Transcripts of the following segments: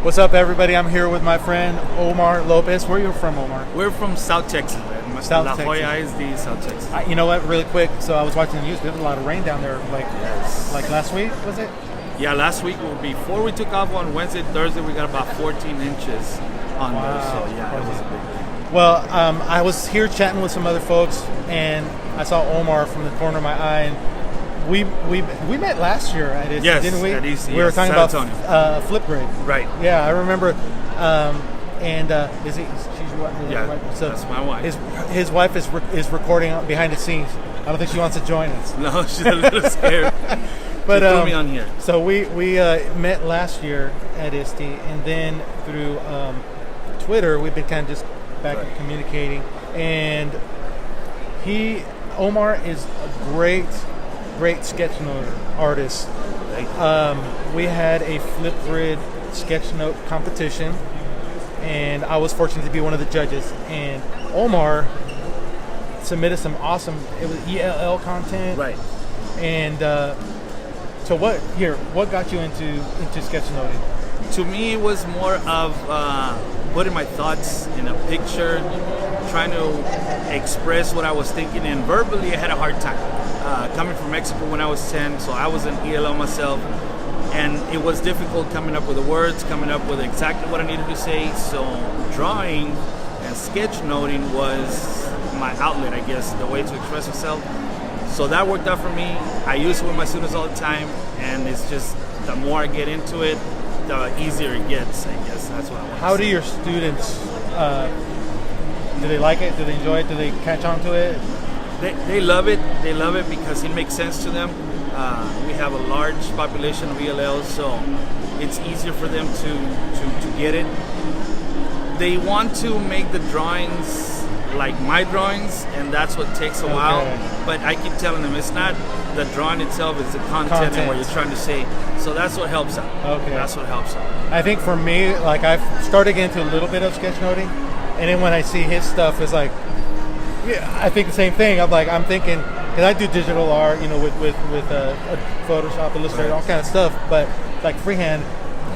What's up, everybody? I'm here with my friend Omar Lopez. Where are you from, Omar? We're from South Texas, man. South La Jolla Texas. ISD, South Texas. You know what? Really quick. So I was watching the news. There was a lot of rain down there. Like last week, was it? Yeah, last week, before we took off on Wednesday, Thursday, we got about 14 inches on there. So, yeah, it was a big thing. Well, I was here chatting with some other folks, and I saw Omar from the corner of my eye. And we met last year at ISTE, Yes, didn't we? at ISTE, We were talking San about Antonio. flip grade. Right. Yeah, I remember. She's your wife? Yeah, right? So that's my wife. His wife is recording behind the scenes. I don't think she wants to join us. No, she's a little scared. But she threw me on here. So we met last year at ISTE, and then through Twitter, we've been kind of just back and communicating. And Omar is a great sketch note artist. We had a Flipgrid sketch note competition, and I was fortunate to be one of the judges. And Omar submitted some awesome, it was ELL content. Right. And so what got you into sketch noting? To me, it was more of putting my thoughts in a picture, trying to express what I was thinking, and verbally I had a hard time. Coming from Mexico when I was 10, so I was an ELL myself, and it was difficult coming up with the words, coming up with exactly what I needed to say, so drawing and sketch noting was my outlet, I guess, the way to express myself. So that worked out for me. I use it with my students all the time, and it's just the more I get into it, the easier it gets, I guess. That's what I want to say. How do your students, do they like it? Do they enjoy it? Do they catch on to it? They love it. They love it because it makes sense to them. We have a large population of ELLs, so it's easier for them to get it. They want to make the drawings like my drawings, and that's what takes a while. But I keep telling them it's not the drawing itself, it's the content and what you're trying to say. So that's what helps out. Okay. That's what helps out. I think for me, like I've started getting into a little bit of sketchnoting, and then when I see his stuff, it's like, yeah, I think the same thing. I'm thinking, because I do digital art, with Photoshop, Illustrator, all kind of stuff, but like freehand,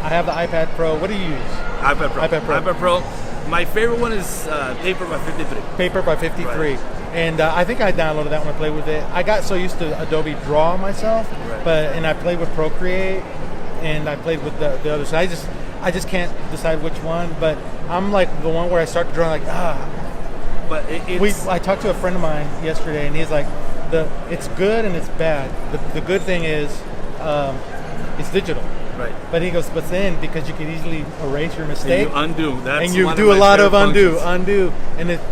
I have the iPad Pro. What do you use? iPad Pro. iPad Pro. My favorite one is Paper by 53. Paper by 53. Right. And I think I downloaded that when I played with it. I got so used to Adobe Draw myself, and I played with Procreate, and I played with the other. So I just can't decide which one. But I'm like the one where I start to draw But I talked to a friend of mine yesterday, and he's like, it's good and it's bad. The good thing is it's digital. Right. But he goes, but then because you can easily erase your mistake, and you undo. That's and you one do of a my lot of favorite undo.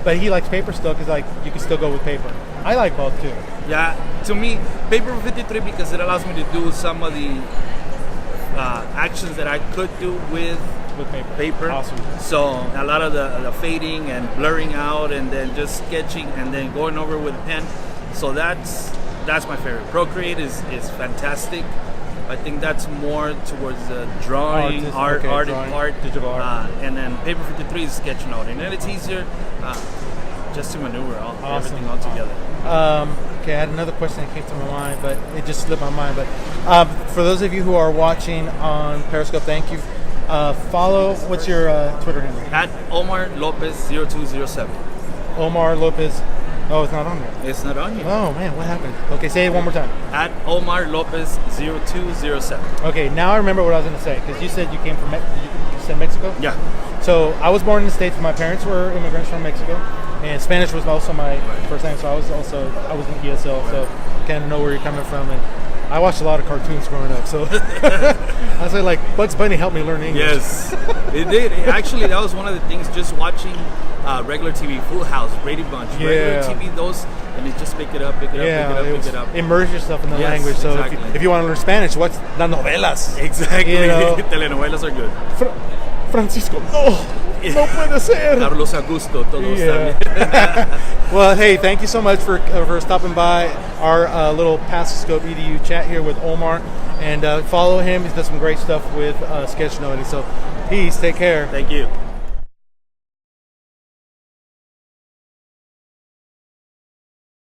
But he likes paper still because like you can still go with paper. I like both too. Yeah, to me, Paper 53 because it allows me to do some of the actions that I could do with paper. Awesome. So a lot of the fading and blurring out, and then just sketching, and then going over with a pen. So that's my favorite. Procreate is fantastic. I think that's more towards the drawing, art, digital art. And then Paper 53 is sketchnoting, and it's easier just to maneuver everything all together. Okay, I had another question that came to my mind, but it just slipped my mind. But for those of you who are watching on Periscope, thank you. Follow, what's your Twitter handle? At Omar Lopez 0207. Omar Lopez. Oh, it's not on there. It's not on here. Oh, man, what happened? Okay, say it one more time. At Omar Lopez 0207. Okay, now I remember what I was going to say, because you said you came from you said Mexico? Yeah. So I was born in the States. My parents were immigrants from Mexico, and Spanish was also my first language. So I was in ESL, so kind of know where you're coming from. And I watched a lot of cartoons growing up, so I was like Bugs Bunny helped me learn English. Yes, it did. Actually, that was one of the things. Just watching regular TV, Full House, Brady Bunch, regular TV, those, and you just pick it up. Pick it up. Immerse yourself in the language. So exactly. if you want to learn Spanish, watch las novelas. Exactly. Telenovelas are good. Francisco, no puede ser. Carlos Augusto, todos también. Well, hey, thank you so much for stopping by our little Passoscope EDU chat here with Omar, and follow him. He's done some great stuff with sketchnoting. So, peace. Take care. Thank you.